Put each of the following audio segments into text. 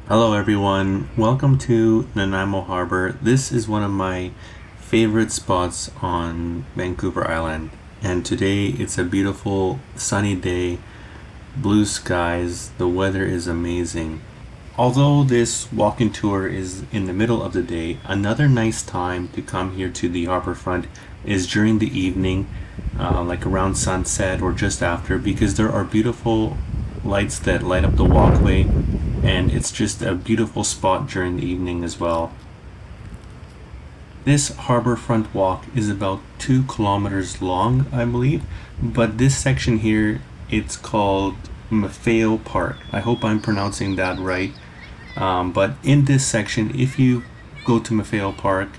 Hello, everyone. Welcome to Nanaimo Harbour. This is one of my favorite spots on Vancouver Island. And today it's a beautiful sunny day, blue skies. The weather is amazing. Although this walking tour is in the middle of the day, another nice time to come here to the harborfront is during the evening, like around sunset or just after, because there are beautiful lights that light up the walkway, and it's just a beautiful spot during the evening as well. This harborfront walk is about 2 kilometers long, I believe, but this section here, it's called Maffeo Park. I hope I'm pronouncing that right. But in this section, if you go to Maffeo Park,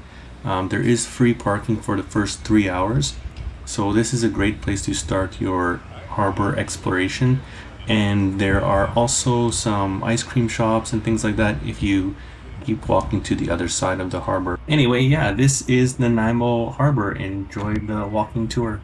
there is free parking for the first 3 hours. So this is a great place to start your harbor exploration. And there are also some ice cream shops and things like that if you keep walking to the other side of the harbor. Anyway, yeah, this is Nanaimo Harbor. Enjoy the walking tour.